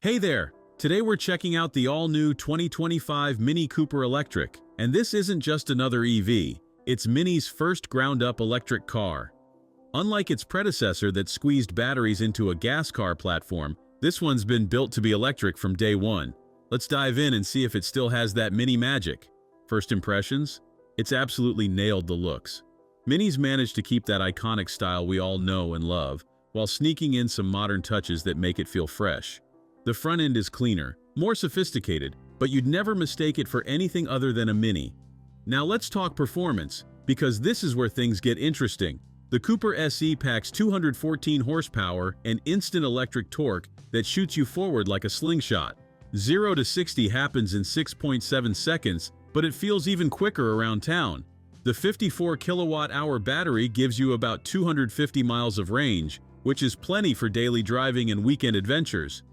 Hey there! Today we're checking out the all-new 2025 Mini Cooper Electric. And this isn't just another EV, it's Mini's first ground-up electric car. Unlike its predecessor that squeezed batteries into a gas car platform, this one's been built to be electric from day one. Let's dive in and see if it still has that Mini magic. First impressions? It's absolutely nailed the looks. Mini's managed to keep that iconic style we all know and love, while sneaking in some modern touches that make it feel fresh. The front end is cleaner, more sophisticated, but you'd never mistake it for anything other than a Mini. Now let's talk performance, because this is where things get interesting. The Cooper SE packs 214 horsepower and instant electric torque that shoots you forward like a slingshot. 0 to 60 happens in 6.7 seconds, but it feels even quicker around town. The 54 kilowatt-hour battery gives you about 250 miles of range, which is plenty for daily driving and weekend adventures.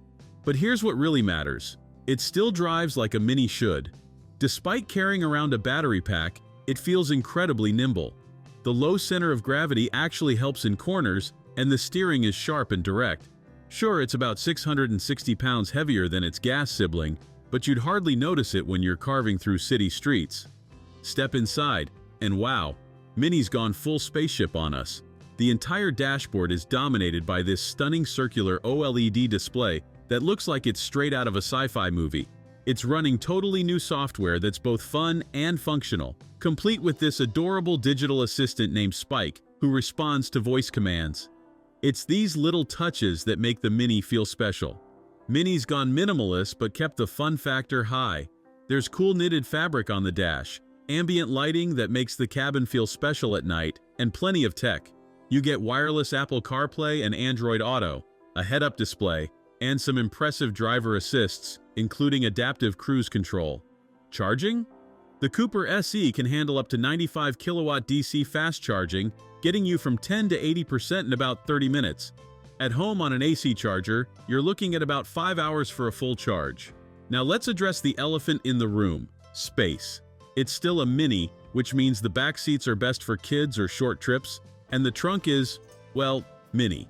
But here's what really matters. It still drives like a Mini should. Despite carrying around a battery pack, it feels incredibly nimble. The low center of gravity actually helps in corners, and the steering is sharp and direct. Sure, it's about 660 pounds heavier than its gas sibling, but you'd hardly notice it when you're carving through city streets. Step inside, and wow, Mini's gone full spaceship on us. The entire dashboard is dominated by this stunning circular OLED display that looks like it's straight out of a sci-fi movie. It's running totally new software that's both fun and functional, complete with this adorable digital assistant named Spike, who responds to voice commands. It's these little touches that make the Mini feel special. Mini's gone minimalist but kept the fun factor high. There's cool knitted fabric on the dash, ambient lighting that makes the cabin feel special at night, and plenty of tech. You get wireless Apple CarPlay and Android Auto, a head-up display, and some impressive driver assists, including adaptive cruise control. Charging? The Cooper SE can handle up to 95 kilowatt DC fast charging, getting you from 10 to 80% in about 30 minutes. At home on an AC charger, you're looking at about 5 hours for a full charge. Now let's address the elephant in the room: space. It's still a Mini, which means the back seats are best for kids or short trips, and the trunk is, well, Mini.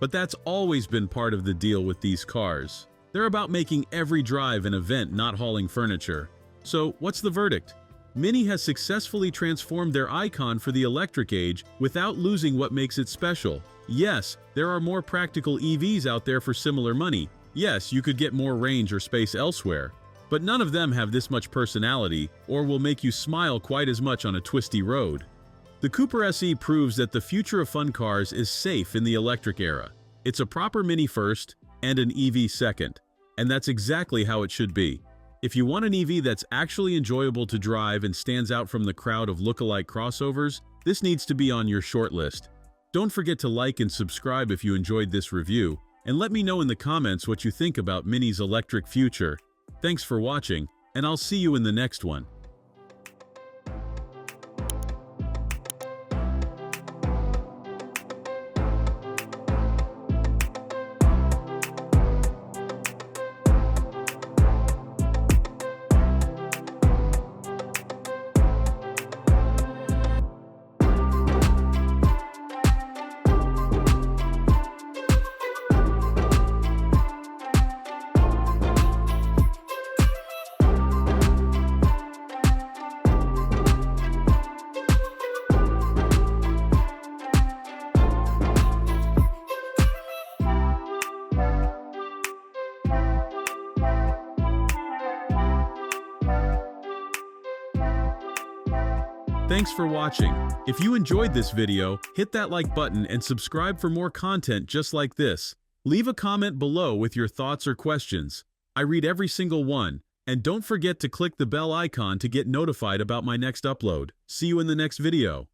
But that's always been part of the deal with these cars. They're about making every drive an event, not hauling furniture. So what's the verdict? Mini has successfully transformed their icon for the electric age without losing what makes it special. Yes, there are more practical EVs out there for similar money. Yes, you could get more range or space elsewhere. But none of them have this much personality or will make you smile quite as much on a twisty road. The Cooper SE proves that the future of fun cars is safe in the electric era. It's a proper Mini first and an EV second, and that's exactly how it should be. If you want an EV that's actually enjoyable to drive and stands out from the crowd of lookalike crossovers, this needs to be on your shortlist. Don't forget to like and subscribe if you enjoyed this review, and let me know in the comments what you think about Mini's electric future. Thanks for watching, and I'll see you in the next one. Thanks for watching. If you enjoyed this video, hit that like button and subscribe for more content just like this. Leave a comment below with your thoughts or questions. I read every single one, and don't forget to click the bell icon to get notified about my next upload. See you in the next video.